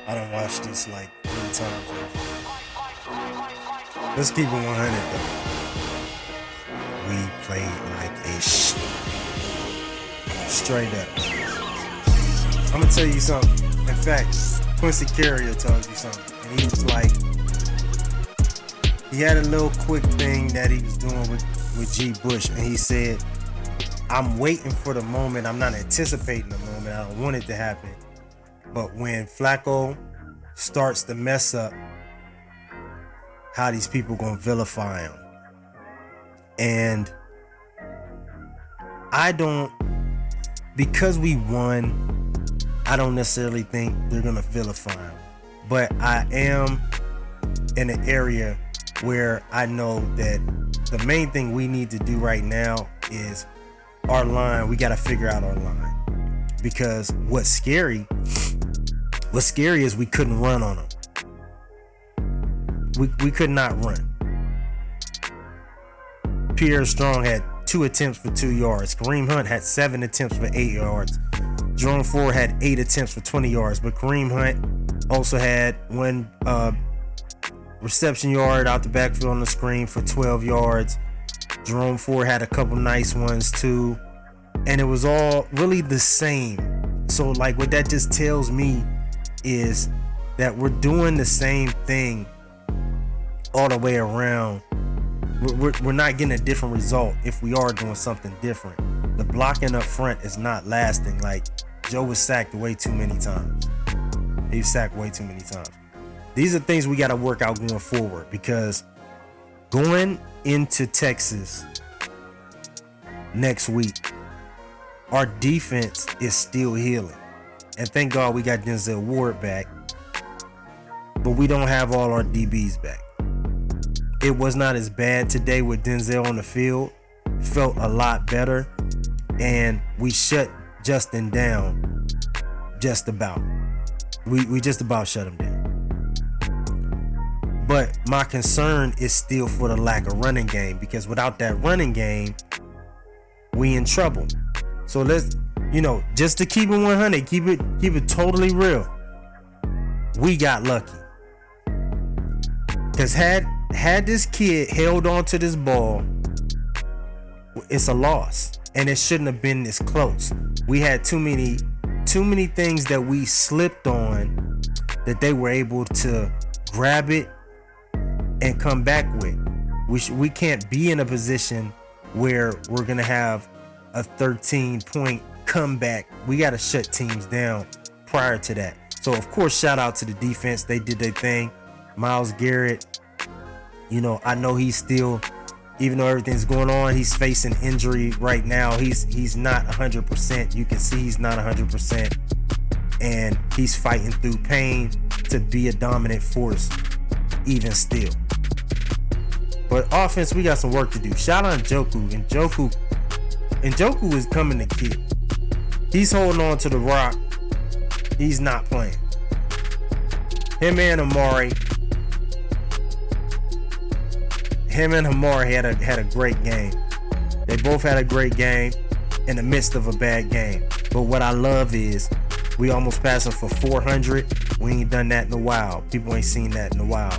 I done watched this like 3 times. Let's keep it 100 though. We played like a straight up. I'm gonna tell you something. In fact, Quincy Carrier tells you something, and he was like, he had a little quick thing that he was doing with G. Bush, and he said, I'm waiting for the moment. I'm not anticipating the moment. I don't want it to happen. But when Flacco starts to mess up, how these people gonna vilify him. And because we won, I don't necessarily think they're gonna vilify him. But I am in an area where I know that the main thing we need to do right now is our line. We gotta figure out our line. Because what's scary is we couldn't run on them. We could not run. Pierre Strong had 2 attempts for 2 yards. Kareem Hunt had 7 attempts for 8 yards. Jerome Ford had 8 attempts for 20 yards. But Kareem Hunt also had 1 reception yard out the backfield on the screen for 12 yards. Jerome Ford had a couple nice ones too. And it was all really the same. So like what that just tells me is that we're doing the same thing all the way around. We're not getting a different result if we are doing something different. The blocking up front is not lasting. Like, Joe was sacked way too many times. He was sacked way too many times. These are things we got to work out going forward, because going into Texas next week, our defense is still healing. And thank God we got Denzel Ward back, but we don't have all our DBs back. It was not as bad today with Denzel on the field. Felt a lot better. And we shut Justin down just about. We just about shut him down. But my concern is still for the lack of running game, because without that running game, we in trouble. So let's, just to keep it 100, keep it totally real. We got lucky. Because had this kid held on to this ball, it's a loss. And it shouldn't have been this close. We had too many things that we slipped on that they were able to grab it and come back with. We can't be in a position where we're gonna have a 13-point comeback. We gotta shut teams down prior to that. So of course, shout out to the defense. They did their thing. Myles Garrett, I know he's still, even though everything's going on, he's facing injury right now. He's not 100%. You can see he's not 100%. And he's fighting through pain to be a dominant force even still. But offense, we got some work to do. Shout out Njoku. Njoku is coming to kill. He's holding on to the rock. He's not playing. Him and Amari had a great game. They both had a great game in the midst of a bad game. But what I love is we almost passed them for 400. We ain't done that in a while. People ain't seen that in a while.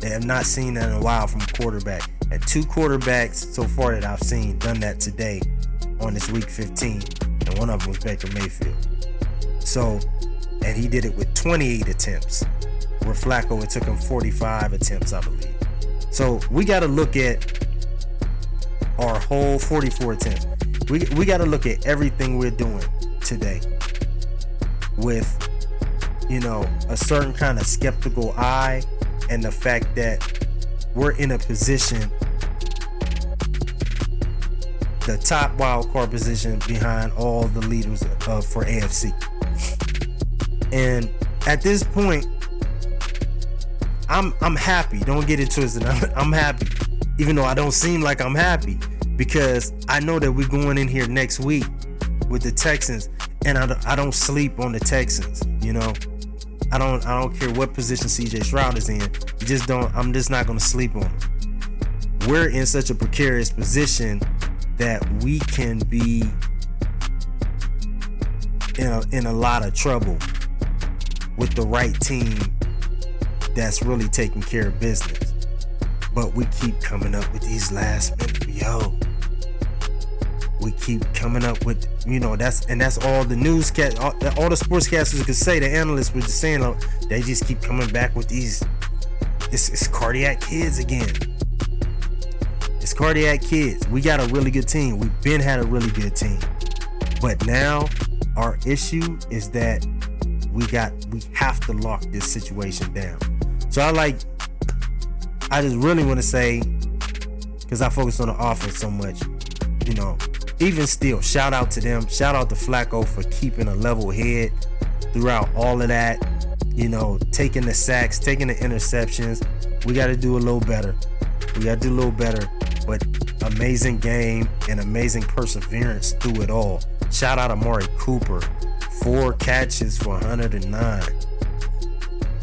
They have not seen that in a while from a quarterback. And 2 quarterbacks so far that I've seen done that today on this week 15. And one of them was Baker Mayfield. So, and he did it with 28 attempts. Where Flacco, it took him 45 attempts, I believe. So we got to look at our whole 44 attempts. We got to look at everything we're doing today with, a certain kind of skeptical eye, and the fact that we're in a position, the top wild card position behind all the leaders for AFC. And at this point, I'm happy. Don't get it twisted. I'm happy, even though I don't seem like I'm happy, because I know that we're going in here next week with the Texans, and I don't sleep on the Texans. I don't care what position CJ Stroud is in. I'm just not going to sleep on them. We're in such a precarious position that we can be in a lot of trouble with the right team that's really taking care of business. But we keep coming up with these last minute, we keep coming up with, that's all the newscast, all the sportscasters could say. The analysts were just saying, they just keep coming back with these. It's cardiac kids again. It's cardiac kids. We got a really good team. We've been had a really good team, but now our issue is that we have to lock this situation down. So I just really want to say, because I focus on the offense so much, even still, shout out to them. Shout out to Flacco for keeping a level head throughout all of that. Taking the sacks, taking the interceptions. We got to do a little better. But amazing game and amazing perseverance through it all. Shout out to Amari Cooper. 4 catches for 109.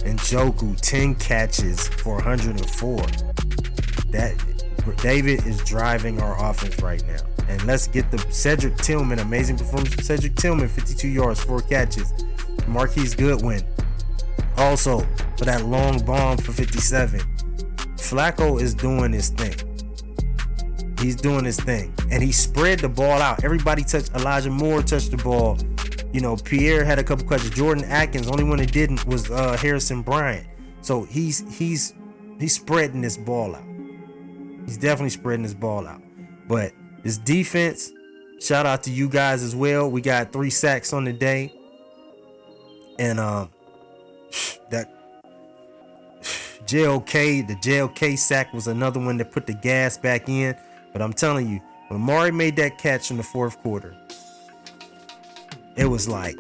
And Njoku, 10 catches for 104. That David is driving our offense right now. And let's get the Cedric Tillman, amazing performance from Cedric Tillman, 52 yards, 4 catches. Marquise Goodwin, also for that long bomb for 57. Flacco is doing his thing. He's doing his thing. And he spread the ball out. Everybody touched. Elijah Moore touched the ball. Pierre had a couple catches. Jordan Atkins, only one that didn't was Harrison Bryant. So he's spreading this ball out. He's definitely spreading this ball out. But this defense, shout out to you guys as well. We got 3 sacks on the day. And that the JLK sack was another one that put the gas back in. But I'm telling you, when Maury made that catch in the 4th quarter, it was like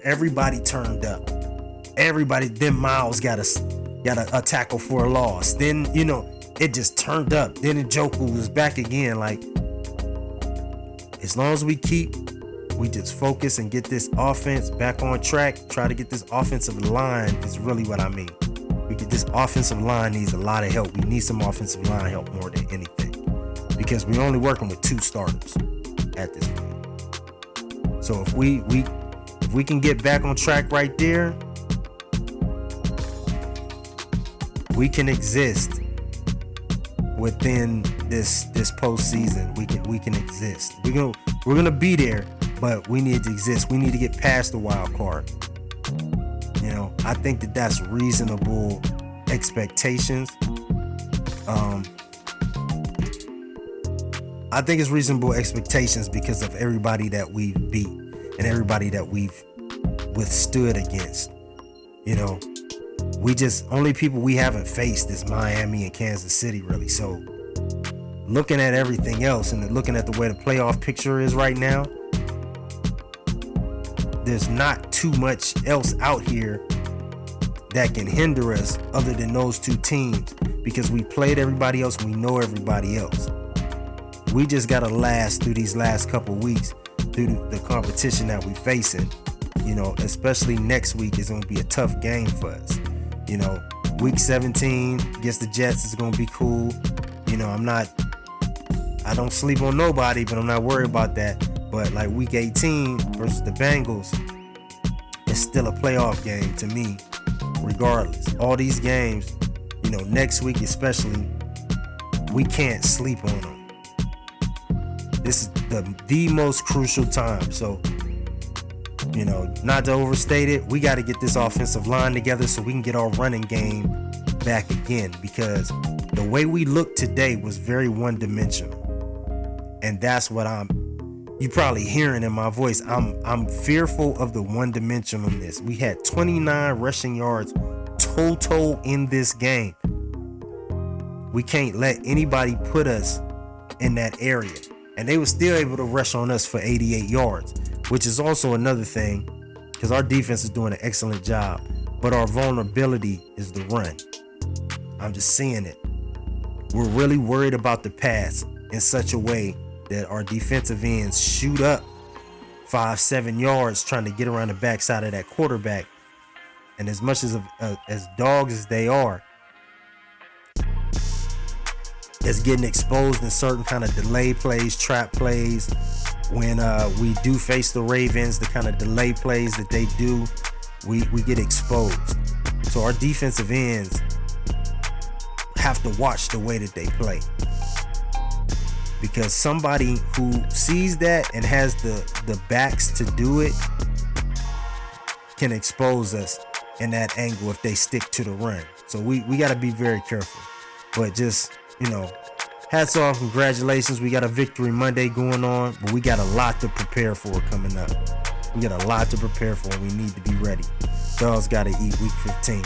everybody turned up. Then Miles got a tackle for a loss. Then, it just turned up. Then Njoku was back again. Like, as long as we just focus and get this offense back on track, try to get this offensive line is really what I mean. This offensive line needs a lot of help. We need some offensive line help more than anything, because we're only working with 2 starters at this point. So if we can get back on track right there, we can exist within this postseason. We can exist. We're gonna be there, but we need to exist. We need to get past the wild card. I think that's reasonable expectations. I think it's reasonable expectations because of everybody that we've beat and everybody that we've withstood against. Only people we haven't faced is Miami and Kansas City, really. So looking at everything else and looking at the way the playoff picture is right now, there's not too much else out here that can hinder us other than those 2 teams, because we played everybody else. We know everybody else. We just got to last through these last couple weeks through the competition that we're facing. Especially next week is going to be a tough game for us. Week 17 against the Jets is going to be cool. I don't sleep on nobody, but I'm not worried about that. But like week 18 versus the Bengals, it's still a playoff game to me, regardless. All these games, next week especially, we can't sleep on them. This is the most crucial time. So, not to overstate it, we got to get this offensive line together so we can get our running game back again, because the way we looked today was very one-dimensional. And that's what you probably hearing in my voice. I'm fearful of the one-dimensionalness. We had 29 rushing yards total in this game. We can't let anybody put us in that area. And they were still able to rush on us for 88 yards, which is also another thing, because our defense is doing an excellent job, but our vulnerability is the run. I'm just seeing it. We're really worried about the pass in such a way that our defensive ends shoot up 5-7 yards trying to get around the backside of that quarterback. And as much as dogs as they are, it's getting exposed in certain kind of delay plays, trap plays. When we do face the Ravens, the kind of delay plays that they do, we get exposed. So our defensive ends have to watch the way that they play, because somebody who sees that and has the backs to do it can expose us in that angle if they stick to the run. So we got to be very careful. But just, hats off, congratulations. We got a Victory Monday going on, but we got a lot to prepare for coming up. We got a lot to prepare for, and we need to be ready. Dawgz got to eat week 15.